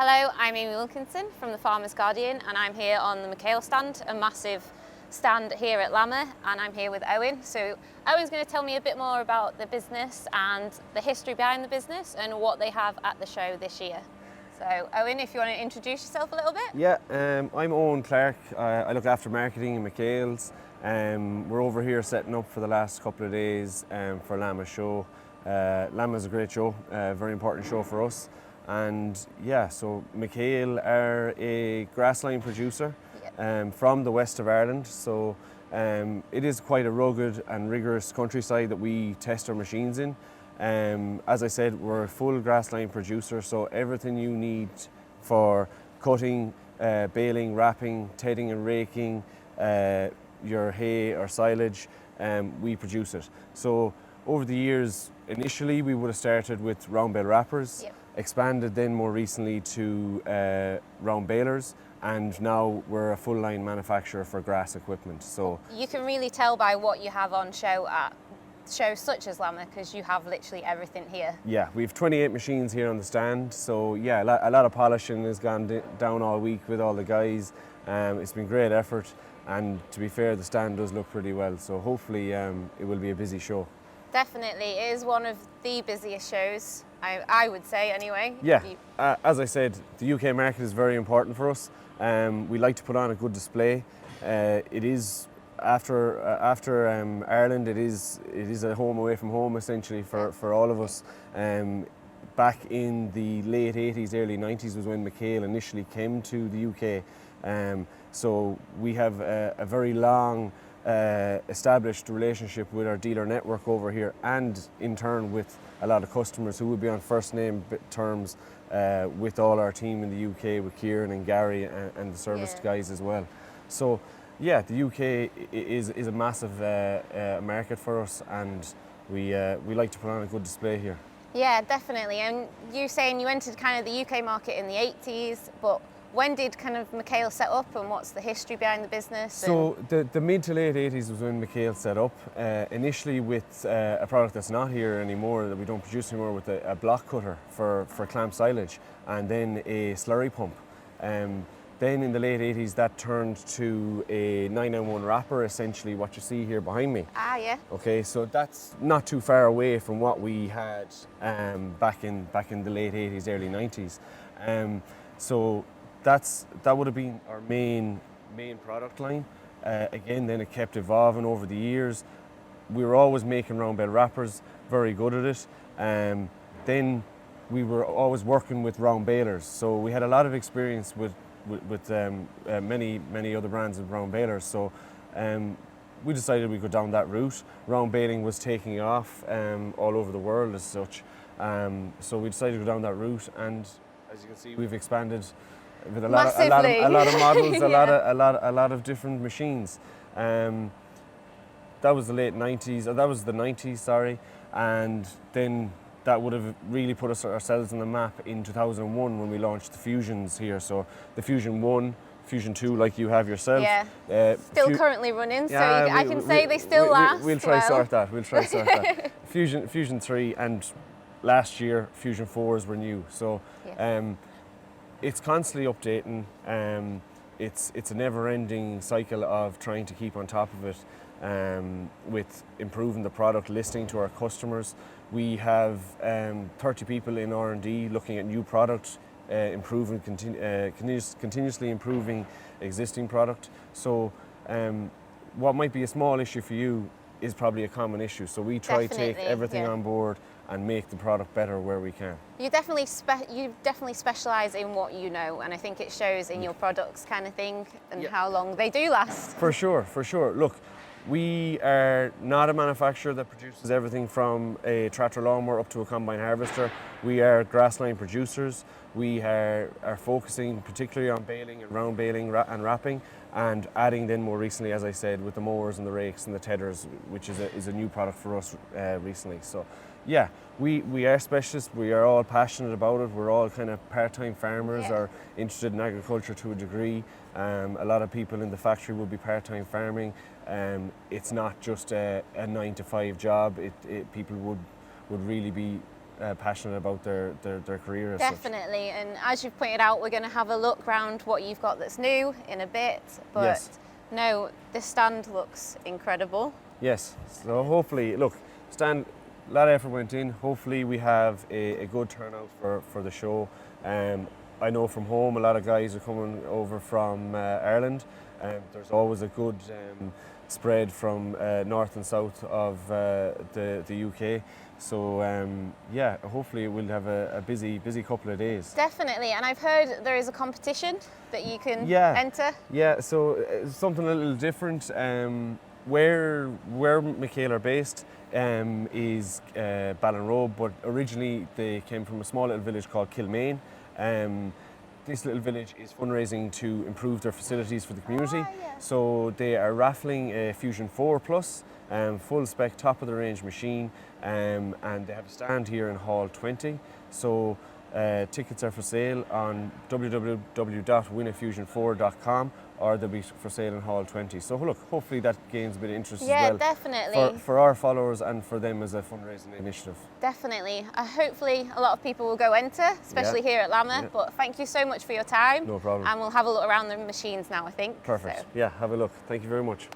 Hello, I'm Amy Wilkinson from the Farmer's Guardian, and I'm here on the McHale stand, a massive stand here at LAMMA, and I'm here with Owen. So Owen's going to tell me a bit more about the business and the history behind the business and what they have at the show this year. So Owen, if you want to introduce yourself a little bit. Yeah, I'm Owen Clark. I look after marketing in McHale's. We're over here setting up for the last couple of days for LAMMA show. LAMMA's a great show, a very important show for us. And yeah, so McHale are a grassline producer from the west of Ireland. So it is quite a rugged and rigorous countryside that we test our machines in. As I said, we're a full grassline producer, so everything you need for cutting, baling, wrapping, tedding and raking, your hay or silage, we produce it. So over the years, initially we would have started with round bale wrappers, expanded then more recently to round balers, and now we're a full line manufacturer for grass equipment. So you can really tell by what you have on show at shows such as LAMMA, because you have literally everything here. Yeah, we have 28 machines here on the stand, so yeah, a lot of polishing has gone down all week with all the guys. It's been great effort, and to be fair, the stand does look pretty well, so hopefully it will be a busy show. Definitely, it is one of the busiest shows, I would say anyway. Yeah, as I said, the UK market is very important for us. We like to put on a good display. It is after Ireland, it is a home away from home essentially for all of us. Back in the late 80s, early 90s was when McHale initially came to the UK. So we have a very long established relationship with our dealer network over here, and in turn with a lot of customers who would be on first name terms with all our team in the UK, with Kieran and Gary and the service guys as well. So yeah, the UK is a massive market for us, and we like to put on a good display here. Yeah, definitely. And you're saying you entered kind of the UK market in the 80s, but when did kind of McHale set up, and what's the history behind the business? So the mid to late 80s was when McHale set up, initially with a product that's not here anymore, that we don't produce anymore, with a block cutter for clamp silage, and then a slurry pump. Then in the late 80s that turned to a 991 wrapper, essentially what you see here behind me. Ah, yeah. Okay, so that's not too far away from what we had back in the late 80s, early 90s. So that would have been our main product line. Again, then it kept evolving over the years. We were always making round bale wrappers, very good at it. Then we were always working with round balers, so we had a lot of experience with many other brands of round balers. So we decided we go down that route. Round baling was taking off all over the world as such. So we decided to go down that route, and as you can see, we've expanded with a lot of models, a lot of different machines. That was the late 90s, or that was the 90s, sorry, and then that would have really put ourselves on the map in 2001 when we launched the Fusions here. So the Fusion 1, Fusion 2, like you have yourself. Yeah, still currently running, so I can say they still last. We'll try sort that, we'll try sort that. Fusion 3, and last year Fusion 4s were new. So it's constantly updating. It's a never-ending cycle of trying to keep on top of it, with improving the product, listening to our customers. We have 30 people in R&D looking at new products, improving, continuously improving existing product. So what might be a small issue for you is probably a common issue. So we try to take everything on board and make the product better where we can. You definitely specialise in what you know, and I think it shows in your products kind of thing, and how long they do last. For sure, for sure. Look, we are not a manufacturer that produces everything from a tractor lawnmower up to a combine harvester. We are grassline producers. We are focusing particularly on baling and round baling and wrapping, and adding then more recently, as I said, with the mowers and the rakes and the tedders, which is a new product for us recently. So yeah, we are specialists. We are all passionate about it. We're all kind of part-time farmers, or interested in agriculture to a degree. A lot of people in the factory would be part-time farming. It's not just a 9-to-5 job. People would really be passionate about their career as such. Definitely, and as you've pointed out, we're going to have a look round what you've got that's new in a bit, but Yes. no, this stand looks incredible. Yes, so hopefully, look, a lot of effort went in. Hopefully we have a good turnout for the show. I know from home a lot of guys are coming over from Ireland. There's always a good spread from north and south of the UK. So yeah, hopefully we'll have a busy couple of days. Definitely, and I've heard there is a competition that you can enter. Yeah, so something a little different. Where McHale are based is Ballinrobe, but originally they came from a small little village called Kilmaine. This little village is fundraising to improve their facilities for the community. So they are raffling a Fusion 4 Plus, full spec, top of the range machine, and they have a stand here in Hall 20. So tickets are for sale on www.winafusion4.com, or they'll be for sale in Hall 20. So look, hopefully that gains a bit of interest as well. Yeah, definitely. For our followers and for them as a fundraising initiative. Definitely. Hopefully a lot of people will go enter, especially here at LAMMA, but thank you so much for your time. No problem. And we'll have a look around the machines now, I think. Perfect. So. Yeah, have a look. Thank you very much.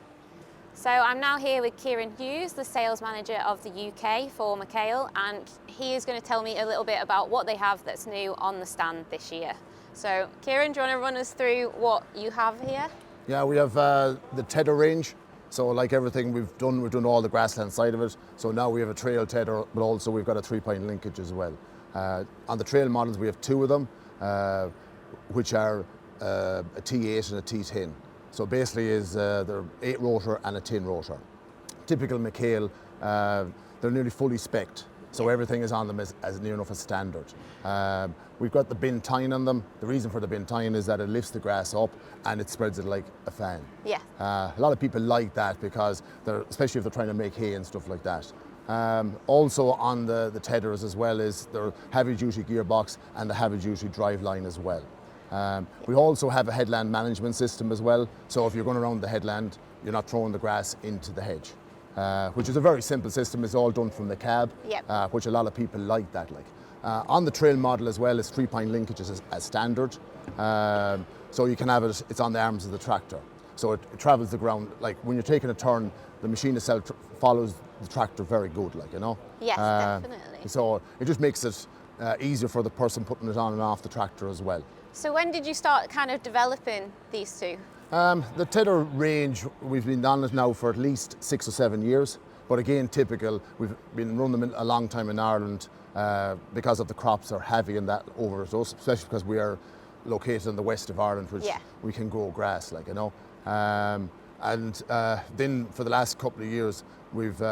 So I'm now here with Kieran Hughes, the sales manager of the UK for McHale, and he is going to tell me a little bit about what they have that's new on the stand this year. So Kieran, do you want to run us through what you have here? Yeah, we have the tether range. So like everything we've done all the grassland side of it. So now we have a trail tether, but also we've got a 3-point linkage as well. On the trail models, we have 2 of them, which are a T8 and a T10. So basically they're 8 rotor and a 10 rotor. Typical McHale, they're nearly fully spec'd. So everything is on them as near enough as standard. We've got the bin tine on them. The reason for the bin tine is that it lifts the grass up and it spreads it like a fan. Yeah. A lot of people like that because especially if they're trying to make hay and stuff like that. Also on the tethers as well is their heavy duty gearbox and the heavy duty drive line as well. We also have a headland management system as well. So if you're going around the headland, you're not throwing the grass into the hedge. Which is a very simple system. It's all done from the cab, which a lot of people like that. On the trail model as well, it's 3-point linkages as standard. So you can have it, it's on the arms of the tractor. So it travels the ground, like when you're taking a turn, the machine itself follows the tractor very good, like, you know. Yes, definitely. So it just makes it easier for the person putting it on and off the tractor as well. So when did you start kind of developing these 2? The tether range, we've been on it now for at least 6 or 7 years. But again, typical, we've been running them a long time in Ireland because of the crops are heavy and that over at us, especially because we are located in the west of Ireland, which we can grow grass, like, you know. Then for the last couple of years, we've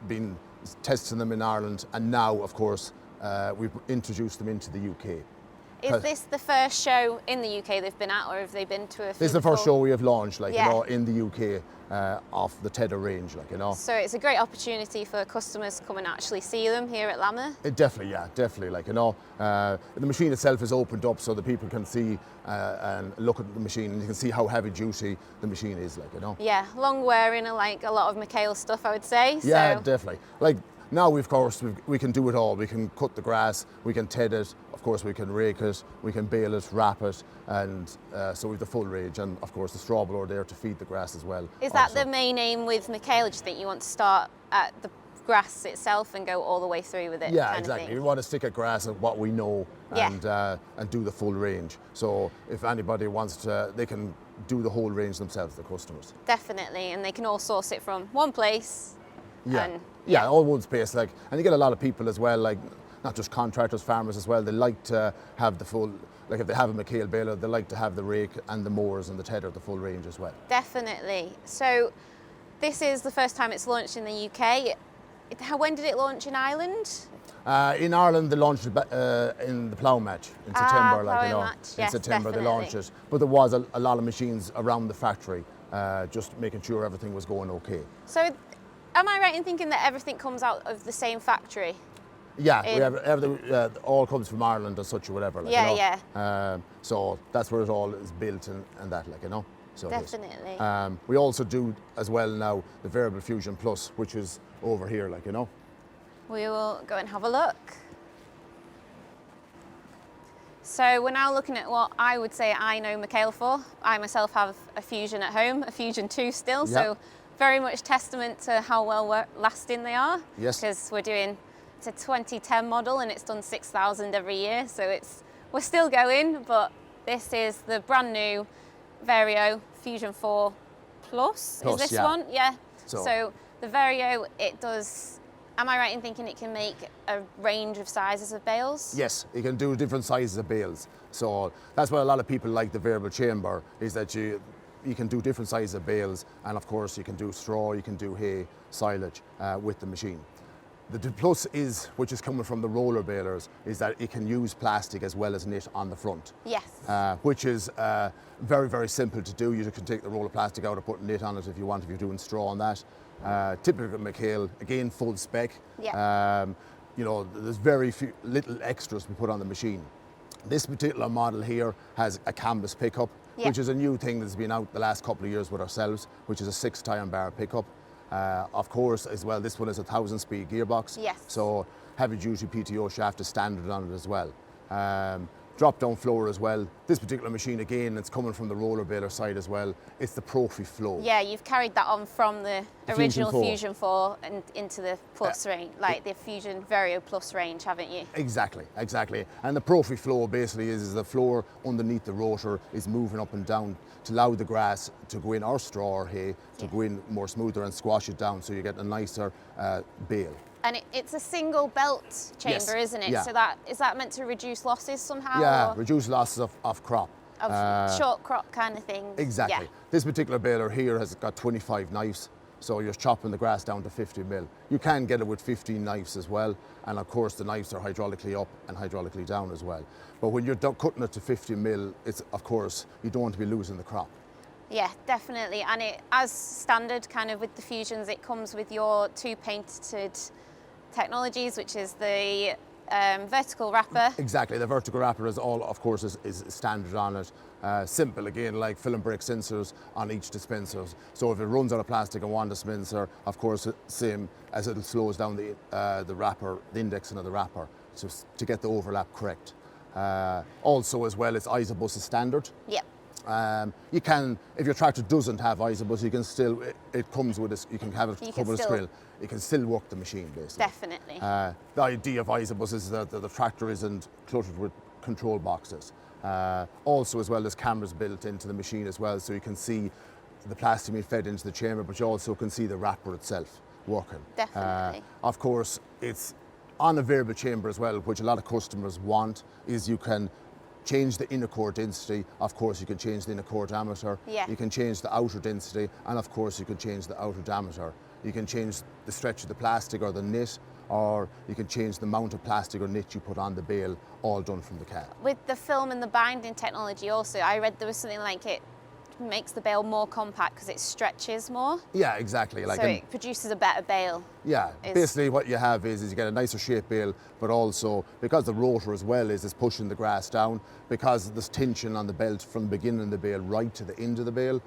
been testing them in Ireland, and now, of course, we've introduced them into the UK. Is this the first show in the UK they've been at, or have they been to a few? This is the first show we have launched, like, you know, in the UK of the tether range, like, you know. So it's a great opportunity for customers to come and actually see them here at LAMMA. Definitely, like, you know. The machine itself is opened up so that people can see and look at the machine, and you can see how heavy duty the machine is, like, you know. Yeah, long wearing, like a lot of McHale stuff, I would say. Yeah, so. Definitely. Like, now, of course, we can do it all. We can cut the grass, we can tether it, of course we can rake it, we can bale it, wrap it, and so we have the full range, and of course the straw blower there to feed the grass as well. Is that the main aim with McHale? Do you think you want to start at the grass itself and go all the way through with it? Yeah, exactly. We want to stick at grass at what we know and do the full range. So if anybody wants to, they can do the whole range themselves, the customers. Definitely, and they can all source it from one place. Yeah, all one space, like, and you get a lot of people as well, like, not just contractors, farmers as well. They like to have the full, like if they have a McHale baler, they like to have the rake and the mowers and the tether, the full range as well. Definitely. So this is the first time it's launched in the UK. When did it launch in Ireland? In Ireland, they launched it in the plough match in September, like, you know. Match. In Yes, September definitely. they launched it, but there was a lot of machines around the factory, just making sure everything was going okay. So, am I right in thinking that everything comes out of the same factory? Yeah, we have everything, all comes from Ireland as such or whatever. Like, you know? So that's where it all is built and that, like, you know. So definitely. We also do as well now the Variable Fusion Plus, which is over here, like, you know. We will go and have a look. So we're now looking at what I would say I know McHale for. I myself have a Fusion at home, a Fusion 2 still, so very much testament to how well lasting they are. Yes. Because it's a 2010 model and it's done 6,000 every year, so we're still going, but this is the brand new Vario Fusion 4 Plus is this one? Yeah. So the Vario, it does, am I right in thinking it can make a range of sizes of bales? Yes, it can do different sizes of bales. So that's why a lot of people like the variable chamber, is that you can do different sizes of bales, and of course you can do straw, you can do hay, silage with the machine. The plus is, which is coming from the roller balers, is that it can use plastic as well as knit on the front. Yes. Which is very, very simple to do. You can take the roll of plastic out and put knit on it if you want, if you're doing straw on that. Typical McHale, again, full spec. Yeah. You know, there's very few little extras we put on the machine. This particular model here has a canvas pickup, which is a new thing that's been out the last couple of years with ourselves, which is a 6 tie-on bar pickup. Of course, as well, this one is a 1,000-speed gearbox. Yes. So heavy-duty PTO shaft is standard on it as well. Drop-down floor as well. This particular machine, again, it's coming from the roller baler side as well. It's the Profi Flow. Yeah, you've carried that on from the original Fusion 4 and into the Plus range, like the Fusion Vario Plus range, haven't you? Exactly, exactly. And the Profi Flow basically is the floor underneath the rotor is moving up and down to allow the grass to go in, or straw or hay, to go in more smoother and squash it down so you get a nicer bale. And it's a single belt chamber, isn't it? Yeah. So is that meant to reduce losses somehow? Yeah, or reduce losses of crop. of short crop kind of things? Exactly. Yeah. This particular baler here has got 25 knives, so you're chopping the grass down to 50 mil. You can get it with 15 knives as well, and of course the knives are hydraulically up and hydraulically down as well. But when you're cutting it to 50 mil, it's, of course, you don't want to be losing the crop. Yeah, definitely. And it, as standard kind of with the Fusions, it comes with your 2 painted technologies, which is the vertical wrapper. Exactly, the vertical wrapper is all, of course, is standard on it. Simple again, like fill and break sensors on each dispenser. So if it runs out of plastic on one dispenser, of course, same as it slows down the wrapper, the indexing of the wrapper, just to get the overlap correct. Also, as well, it's isobus is standard. Yep. You can, if your tractor doesn't have isobus, you can still, it comes with you can have it come with a skrill. You can still work the machine, basically. Definitely. The idea of isobus is that the tractor isn't cluttered with control boxes. Also, as well, there's cameras built into the machine as well, so you can see the plastic being fed into the chamber, but you also can see the wrapper itself working. Definitely. Of course, it's on a variable chamber as well, which a lot of customers want, is you can change the inner core density. Of course, you can change the inner core diameter. Yeah. You can change the outer density, and of course, you can change the outer diameter. You can change the stretch of the plastic or the knit, or you can change the amount of plastic or knit you put on the bale, all done from the car. With the film and the binding technology also, I read there was something like it makes the bale more compact because it stretches more. Yeah, exactly. So it produces a better bale. Yeah, basically what you have is you get a nicer shaped bale, but also because the rotor as well is pushing the grass down, because there's tension on the belt from the beginning of the bale right to the end of the bale,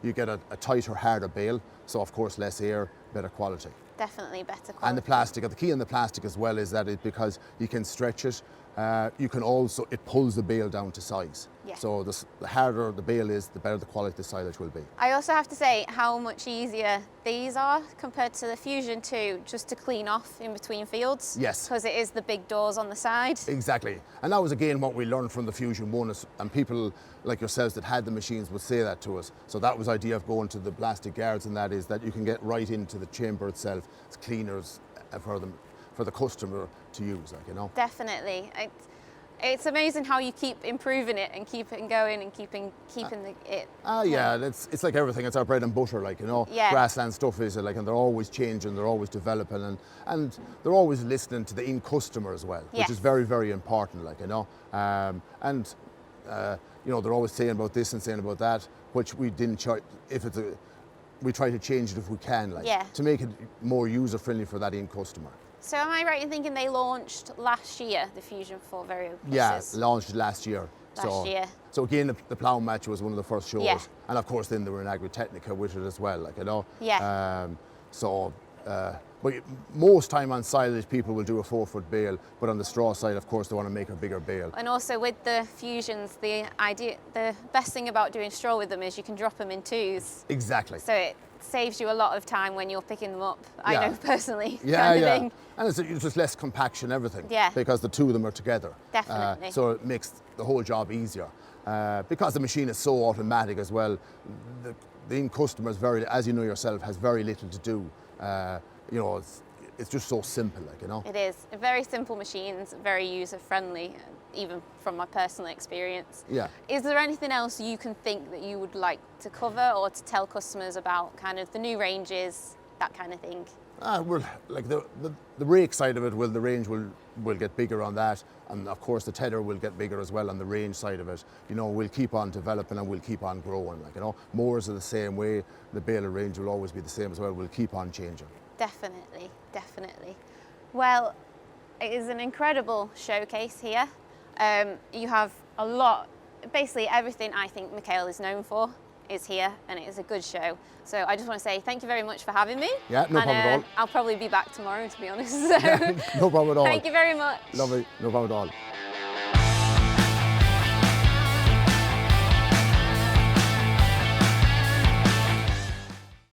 you get a tighter, harder bale, so of course less air, better quality. Definitely better quality. And the plastic, the key in the plastic as well is that because you can stretch it, you can also, it pulls the bale down to size. Yeah. So the harder the bale is, the better the quality the silage will be. I also have to say how much easier these are compared to the Fusion 2 just to clean off in between fields. Yes. Because it is the big doors on the side. Exactly. And that was again what we learned from the Fusion 1, and people like yourselves that had the machines would say that to us. So that was the idea of going to the plastic guards, and that is that you can get right into the chamber itself. It's cleaners for the customer to use, like, you know. Definitely. It's amazing how you keep improving it and keep it going and keeping it. Yeah, it's like everything. It's our bread and butter, like, you know. Yeah. Grassland stuff is like, and they're always changing, they're always developing, and they're always listening to the end customer as well, which is very, very important, like, you know. You know, they're always saying about this and saying about that, which we didn't try. We try to change it if we can, like, to make it more user friendly for that end customer. So am I right in thinking they launched last year, the Fusion 4 Vario Pluses? Yeah, launched last year. Last year. So again, the plough match was one of the first shows. Yeah. And of course then they were in Agriconnect with it as well, like, you know. Yeah. But most time on silage, people will do a 4-foot bale, but on the straw side, of course, they want to make a bigger bale. And also with the fusions, the best thing about doing straw with them is you can drop them in twos. Exactly. So it saves you a lot of time when you're picking them up. I know personally. Yeah, kind of yeah. thing. And it's just less compaction, everything. Yeah. Because the two of them are together. Definitely. So it makes the whole job easier. Because the machine is so automatic as well, the end customer is very, as you know yourself, has very little to do. You know, it's just so simple, like, you know. It is. Very simple machines, very user-friendly, even from my personal experience. Yeah. Is there anything else you can think that you would like to cover or to tell customers about kind of the new ranges, that kind of thing? Well, like the rake side of it, well, the range will get bigger on that, and of course the tether will get bigger as well on the range side of it. You know, we'll keep on developing and we'll keep on growing. Like, you know, mowers are the same way. The baler range will always be the same as well. We'll keep on changing. Definitely, definitely. Well, it is an incredible showcase here. You have a lot, basically everything I think McHale is known for is here, and it is a good show. So I just want to say thank you very much for having me. Yeah, no problem at all. I'll probably be back tomorrow, to be honest. So Yeah, no problem at all. thank you very much. Lovely, no problem at all.